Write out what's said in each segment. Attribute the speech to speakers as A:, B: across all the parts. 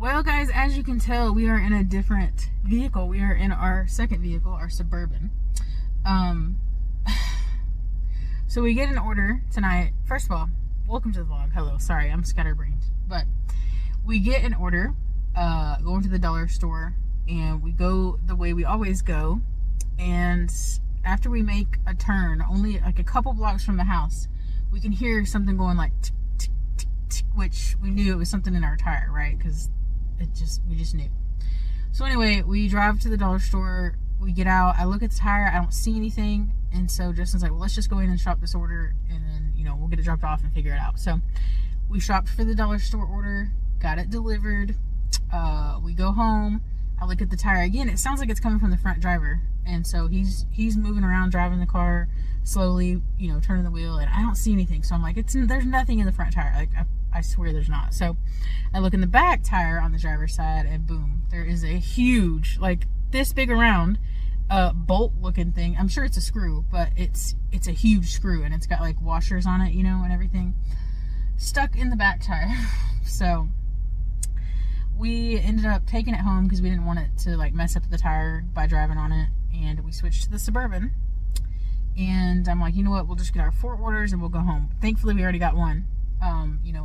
A: Well, guys, as you can tell, we are in a different vehicle. We are in our second vehicle, our Suburban. So we get an order tonight. First of all, welcome to the vlog. Hello. Sorry, I'm scatterbrained. But we get an order, going to the dollar store, and we go the way we always go. And after we make a turn, only like a couple blocks from the house, we can hear something going like tick, tick, tick, tick, which we knew it was something in our tire, right? Because we just knew. So anyway, we drive to the dollar store. We get out. I look at the tire. I don't see anything. And so Justin's like, well, let's just go in and shop this order, and then, we'll get it dropped off and figure it out. So we shopped for the dollar store order, got it delivered. We go home. I look at the tire again. It sounds like it's coming from the front driver. And so he's moving around, driving the car slowly, turning the wheel, and I don't see anything. So I'm like, there's nothing in the front tire. Like, I swear there's not. So I look in the back tire on the driver's side, and boom, there is a huge, like this big around, bolt looking thing. I'm sure it's a screw, but it's a huge screw, and it's got like washers on it, and everything stuck in the back tire. So we ended up taking it home because we didn't want it to like mess up the tire by driving on it, and we switched to the Suburban. And I'm like, you know what, we'll just get our 4 orders and we'll go home. Thankfully we already got one,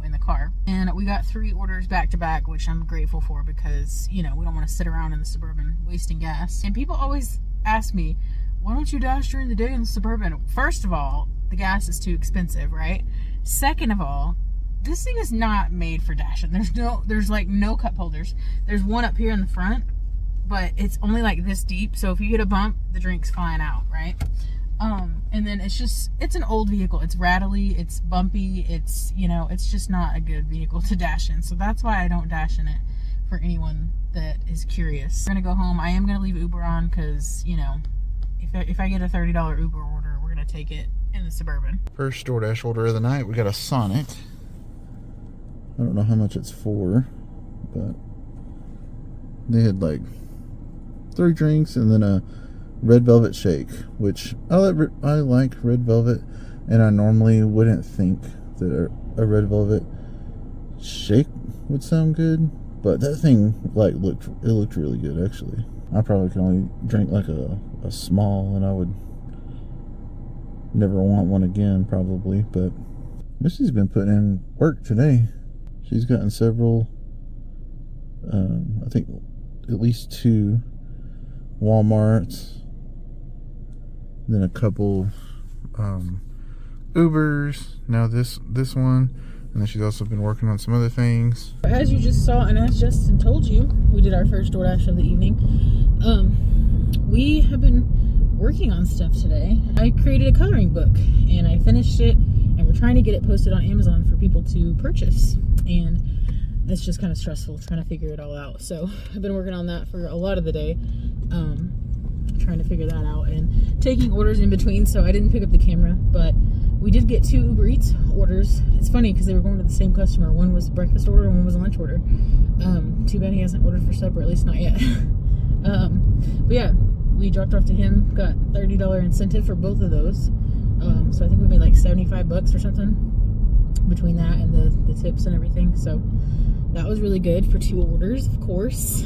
A: in the car, and we got 3 orders back to back, which I'm grateful for, because we don't want to sit around in the Suburban wasting gas. And people always ask me, why don't you dash during the day in the Suburban? First of all, the gas is too expensive, right? Second of all, this thing is not made for dashing. There's like no cup holders. There's one up here in the front, but it's only like this deep, so if you hit a bump, the drink's flying out, right? And then it's an old vehicle. It's rattly, it's bumpy, it's just not a good vehicle to dash in. So that's why I don't dash in it, for anyone that is curious. We're gonna go home. I am gonna leave Uber on, because if I get a $30 Uber order, we're gonna take it in the Suburban.
B: First DoorDash order of the night, we got a Sonic. I don't know how much it's for, but they had like 3 drinks and then a red velvet shake, which I like red velvet, and I normally wouldn't think that a red velvet shake would sound good, but that thing looked really good actually. I probably could only drink like a small, and I would never want one again probably. But Missy's been putting in work today. She's gotten several, I think at least 2 Walmarts, then a couple Ubers, now this one, and then she's also been working on some other things.
A: As you just saw, and as Justin told you, we did our first DoorDash of the evening. We have been working on stuff today. I created a coloring book, and I finished it, and we're trying to get it posted on Amazon for people to purchase, and it's just kind of stressful trying to figure it all out. So I've been working on that for a lot of the day, trying to figure that out and taking orders in between. So I didn't pick up the camera, but we did get 2 Uber Eats orders. It's funny because they were going to the same customer. One was a breakfast order and one was a lunch order. Too bad he hasn't ordered for supper, at least not yet. But yeah, we dropped off to him, got $30 incentive for both of those. So I think we made like $75 or something between that and the tips and everything. So that was really good for 2 orders, of course.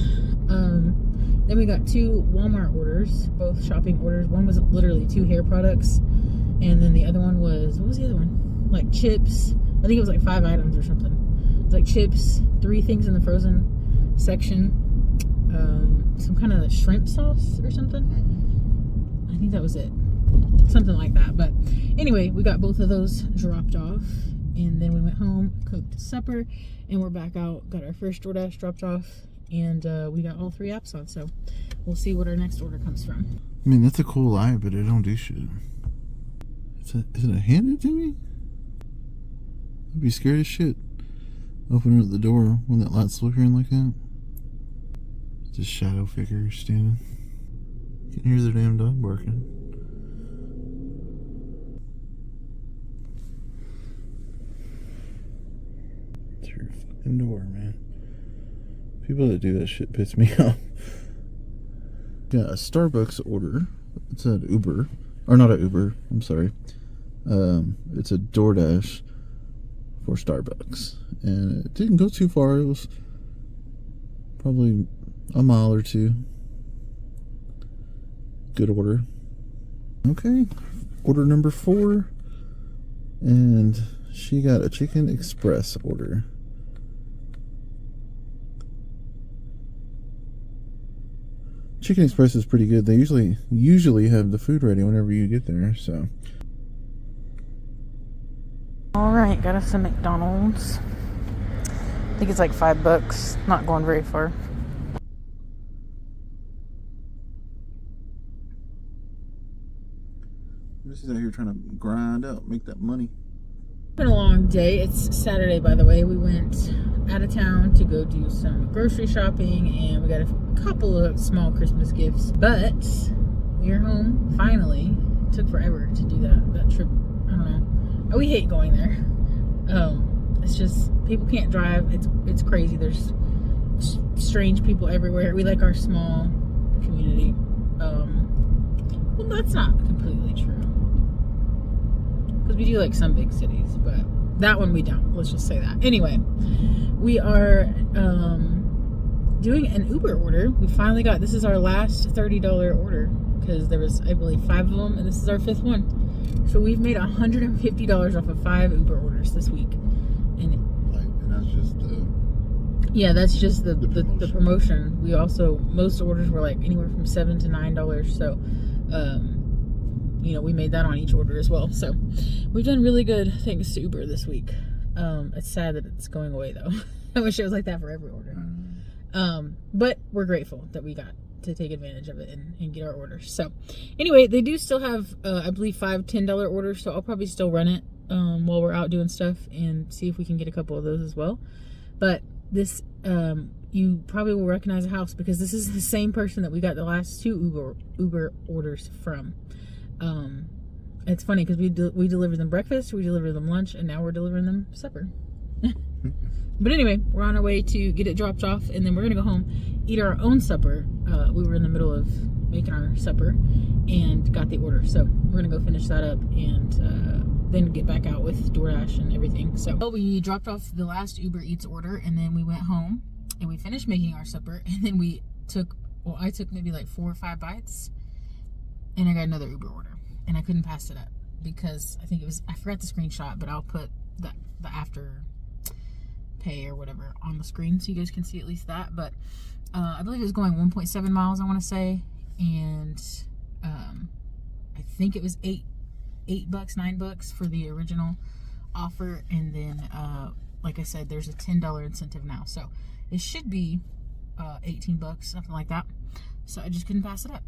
A: Then we got 2 Walmart orders, both shopping orders. One was literally 2 hair products, and then the other one was, what was the other one? Like chips. I think it was like 5 items or something. It was like chips, 3 things in the frozen section, some kind of shrimp sauce or something. I think that was it. Something like that. But anyway, we got both of those dropped off, and then we went home, cooked supper, and we're back out. Got our first DoorDash dropped off, and we got all 3 apps on, so we'll see what our next order comes from.
B: I mean, that's a cool light, but it don't do shit. Is it handed to me? I'd be scared as shit opening up the door when that light's flickering like that. It's just shadow figure standing. You can hear the damn dog barking. Through your fucking door, man. People that do that shit piss me off. Got a Starbucks order. It's an Uber. Or not an Uber, I'm sorry. It's a DoorDash for Starbucks. And it didn't go too far. It was Probably a mile or two. Good order. Okay, order number 4. And she got a Chicken Express order. Chicken Express is pretty good. They usually have the food ready whenever you get there, so.
A: Alright, got us some McDonald's. I think it's like $5. Not going very far.
B: This is out here trying to grind out, make that money.
A: It's been a long day. It's Saturday, by the way. We went out of town to go do some grocery shopping, and we got a couple of small Christmas gifts. But we're home finally. It took forever to do that trip. I don't know. We hate going there. It's just people can't drive. It's crazy. There's strange people everywhere. We like our small community. Well, that's not completely true. Because we do like some big cities, but that one we don't. Let's just say that. Anyway, we are doing an Uber order. We finally got, this is our last $30 order because there was, I believe, 5 of them, and this is our 5th one. So we've made $150 off of 5 Uber orders this week.
B: And that's just
A: yeah, that's just the promotion. We also, most orders were like anywhere from $7 to $9. So, you know, we made that on each order as well. So we've done really good thanks to Uber this week. It's sad that it's going away though. I wish it was like that for every order. But we're grateful that we got to take advantage of it and get our orders. So anyway, they do still have, I believe, 5 $10 orders. So I'll probably still run it while we're out doing stuff and see if we can get a couple of those as well. But this, you probably will recognize a house because this is the same person that we got the last 2 Uber orders from. It's funny because we delivered them breakfast, we delivered them lunch, and now we're delivering them supper. But anyway, we're on our way to get it dropped off, and then we're gonna go home, eat our own supper. We were in the middle of making our supper and got the order, so we're gonna go finish that up and then get back out with Doordash and everything. So we dropped off the last Uber Eats order, and then we went home and we finished making our supper, and then I took maybe like 4 or 5 bites, and I got another Uber order, and I couldn't pass it up because I think I forgot the screenshot, but I'll put the after pay or whatever on the screen so you guys can see at least that. But I believe it was going 1.7 miles, I want to say, and I think it was $8, $9 for the original offer, and then like I said, there's a $10 incentive now, so it should be $18, something like that. So I just couldn't pass it up.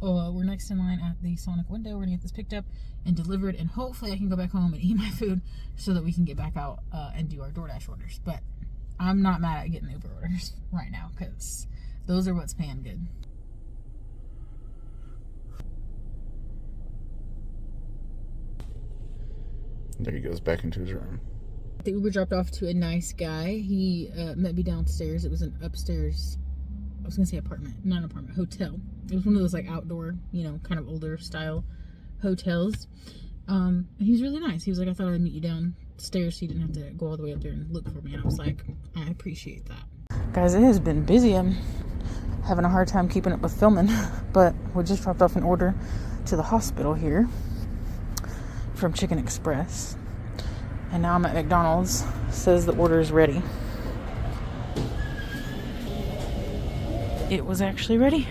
A: We're next in line at the Sonic window. We're gonna get this picked up and delivered, and hopefully I can go back home and eat my food so that we can get back out and do our Doordash orders. But I'm not mad at getting Uber orders right now because those are what's paying good.
B: There he goes back into his room.
A: The Uber dropped off to a nice guy. He met me downstairs. It was an upstairs, I was gonna say apartment, not an apartment, hotel. It was one of those like outdoor, you know, kind of older style hotels. And he was really nice. He was like, I thought I'd meet you downstairs so you didn't have to go all the way up there and look for me. And I was like, I appreciate that. Guys, it has been busy. I'm having a hard time keeping up with filming, but we just dropped off an order to the hospital here from Chicken Express. And now I'm at McDonald's. It says the order is ready. It was actually ready.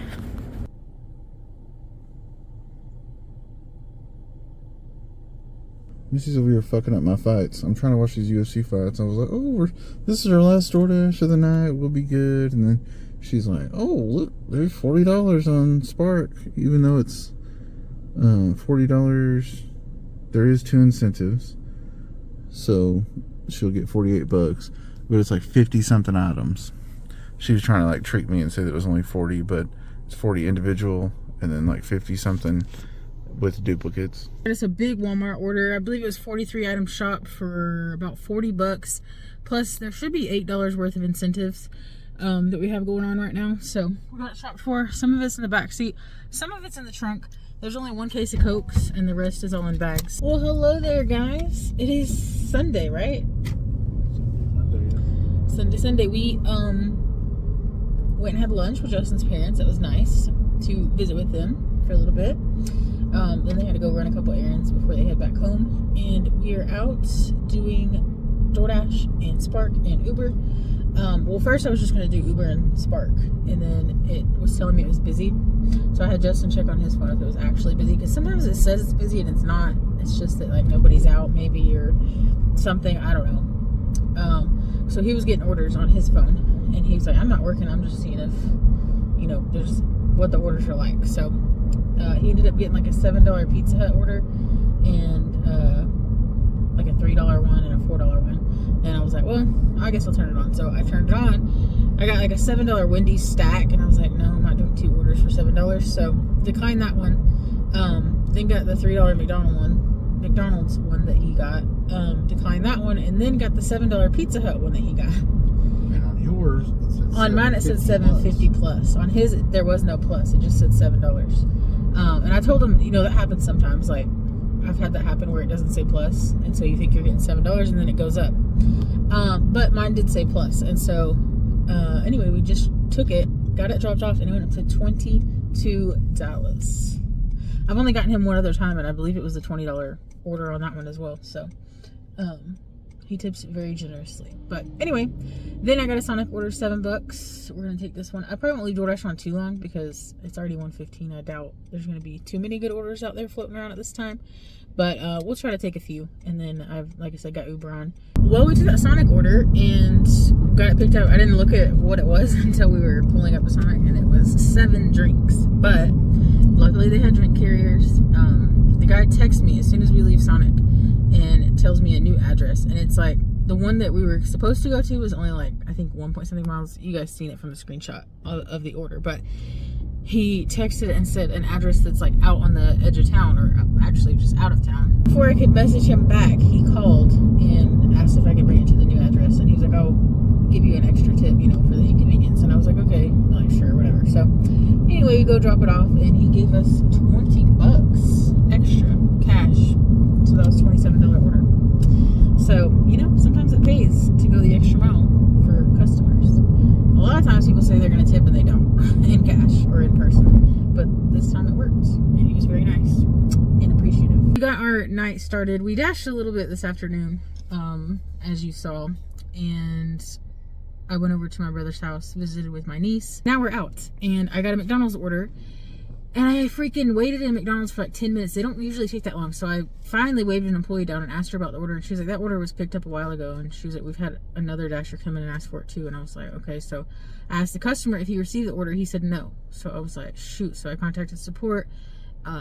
B: Missy's over here fucking up my fights. I'm trying to watch these UFC fights. I was like, oh, this is our last Doordash of the night. We'll be good. And then she's like, oh, look, there's $40 on Spark. Even though it's $40, there is 2 incentives. So she'll get $48. But it's like 50-something items. She was trying to like trick me and say that it was only 40, but it's 40 individual and then like 50-something with duplicates.
A: It's a big Walmart order. I believe it was 43 item shop for about $40. Plus there should be $8 worth of incentives that we have going on right now. So we got shopped for. Some of it's in the back seat, some of it's in the trunk. There's only 1 case of Cokes and the rest is all in bags. Well, hello there, guys. It is Sunday, right? Sunday. We went and had lunch with Justin's parents. It was nice to visit with them for a little bit. Then they had to go run a couple errands before they head back home. And we are out doing Doordash and Spark and Uber. Well, first I was just going to do Uber and Spark, and then it was telling me it was busy. So I had Justin check on his phone if it was actually busy, because sometimes it says it's busy and it's not. It's just that like nobody's out maybe or something. I don't know. So he was getting orders on his phone, and he was like, I'm not working. I'm just seeing if, you know, there's what the orders are like. So he ended up getting like a $7 Pizza Hut order and like a $3 one and a $4 one. And I was like, well, I guess I'll turn it on. So I turned it on. I got like a $7 Wendy's stack, and I was like, no, I'm not doing 2 orders for $7. So declined that one. Then got the $3 McDonald's one that he got. Declined that one, and then got the $7 Pizza Hut one that he got.
B: And on yours,
A: on mine it said $7.50 plus. On his, there was no plus. It just said $7. And I told him, you know, that happens sometimes. Like, I've had that happen where it doesn't say plus, and so you think you're getting $7 and then it goes up. But mine did say plus, and so anyway, we just took it, got it dropped off, and it went up to $22. I've only gotten him one other time, and I believe it was a $20 order on that one as well. So he tips very generously. But anyway, then I got a Sonic order, $7. We're gonna take this one. I probably won't leave DoorDash on too long because it's already 1:15. I doubt there's gonna be too many good orders out there floating around at this time. But we'll try to take a few, and then I've, like I said, got Uber on. Well, we took that Sonic order and got it picked up. I didn't look at what it was until we were pulling up to Sonic, and it was 7 drinks. But luckily they had drink carriers. The guy texts me as soon as we leave Sonic and it tells me a new address, and it's like the one that we were supposed to go to was only like, I think 1 point something miles. You guys seen it from the screenshot of the order, but he texted and said an address that's like out on the edge of town, or actually just out of town. Before I could message him back, he called and asked if I could bring it to the new address, and he was like, I'll give you an extra tip, you know, for the inconvenience. And I was like, okay, I'm like, sure, whatever. So anyway, we go drop it off, and he gave us $20 extra cash. So that was $27 order. So, you know, sometimes it pays to go the extra mile for customers. A lot of times people say they're going to tip and they don't in cash or in person. But this time it worked, and he was very nice and appreciative. We got our night started. We dashed a little bit this afternoon, as you saw, and I went over to my brother's house, visited with my niece. Now we're out, and I got a McDonald's order, and I freaking waited in McDonald's for like 10 minutes. They don't usually take that long. So I finally waved an employee down and asked her about the order. And she was like, that order was picked up a while ago. And she was like, we've had another dasher come in and ask for it too. And I was like, okay. So I asked the customer if he received the order. He said no. So I was like, shoot. So I contacted support.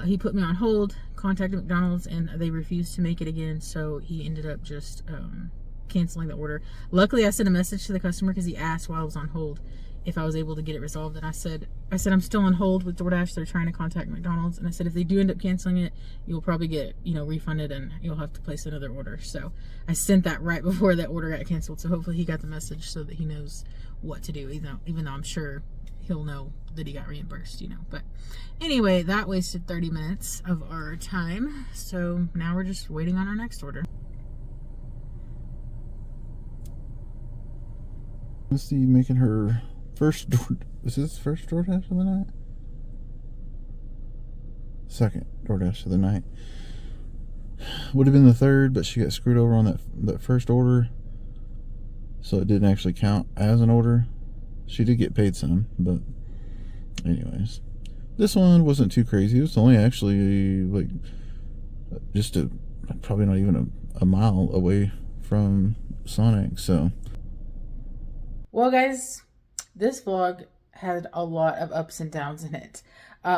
A: He put me on hold, contacted McDonald's, and they refused to make it again. So he ended up just canceling the order. Luckily, I sent a message to the customer because he asked while I was on hold if I was able to get it resolved, and I said I'm still on hold with DoorDash. They're trying to contact McDonald's, and I said if they do end up canceling it, you'll probably get, you know, refunded, and you'll have to place another order. So I sent that right before that order got canceled. So hopefully he got the message so that he knows what to do. Even though I'm sure he'll know that he got reimbursed, you know. But anyway, that wasted 30 minutes of our time. So now we're just waiting on our next order.
B: Misty making her first is this first DoorDash of the night? Second DoorDash of the night. Would have been the third, but she got screwed over on that first order, so it didn't actually count as an order. She did get paid some, but anyways, this one wasn't too crazy. It was only actually like just probably not even a mile away from Sonic. So
A: well, guys, this vlog had a lot of ups and downs in it.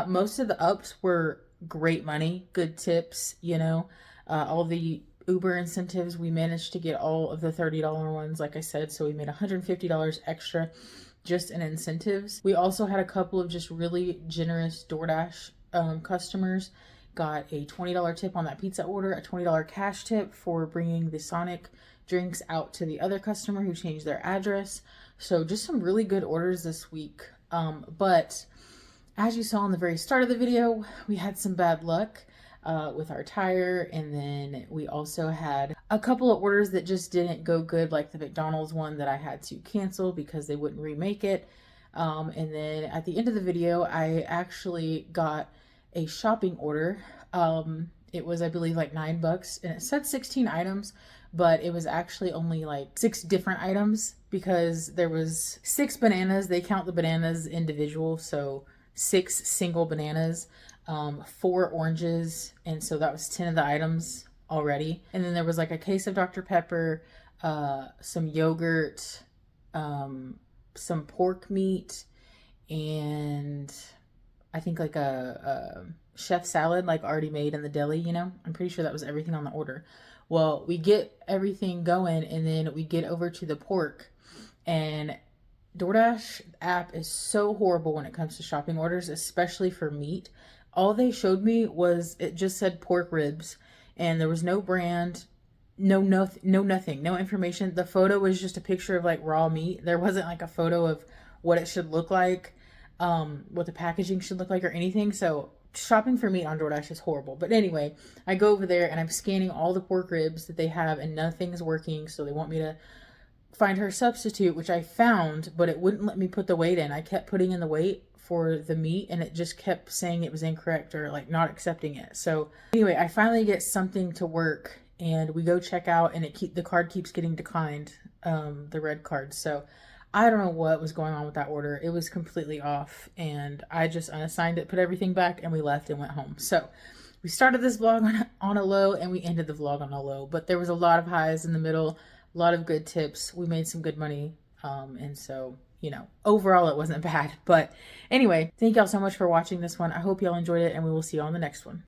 A: Most of the ups were great money, good tips, you know. All the Uber incentives, we managed to get all of the $30 ones, like I said. So we made $150 extra just in incentives. We also had a couple of just really generous DoorDash customers. Got a $20 tip on that pizza order, a $20 cash tip for bringing the Sonic drinks out to the other customer who changed their address. So just some really good orders this week. But as you saw in the very start of the video, we had some bad luck with our tire. And then we also had a couple of orders that just didn't go good, like the McDonald's one that I had to cancel because they wouldn't remake it. And then at the end of the video, I actually got a shopping order. It was, I believe, like $9, and it said 16 items, but it was actually only like 6 different items because there was 6 bananas. They count the bananas individual, so 6 single bananas, 4 oranges, and so that was 10 of the items already. And then there was like a case of Dr. Pepper, some yogurt, some pork meat, and I think like a chef salad, like already made in the deli, you know? I'm pretty sure that was everything on the order. Well, we get everything going, and then we get over to the pork, and DoorDash app is so horrible when it comes to shopping orders, especially for meat. All they showed me was it just said pork ribs, and there was no brand, no nothing, no information. The photo was just a picture of like raw meat. There wasn't like a photo of what it should look like, what the packaging should look like or anything. So shopping for meat on DoorDash is horrible. But anyway, I go over there and I'm scanning all the pork ribs that they have, and nothing's working. So they want me to find her substitute, which I found, but it wouldn't let me put the weight in. I kept putting in the weight for the meat, and it just kept saying it was incorrect or like not accepting it. So anyway, I finally get something to work, and we go check out, and the card keeps getting declined, the red card. So I don't know what was going on with that order. It was completely off, and I just unassigned it, put everything back, and we left and went home. So we started this vlog on a low, and we ended the vlog on a low, but there was a lot of highs in the middle, a lot of good tips. We made some good money, and so, you know, overall it wasn't bad. But anyway, thank y'all so much for watching this one. I hope y'all enjoyed it, and we will see you on the next one.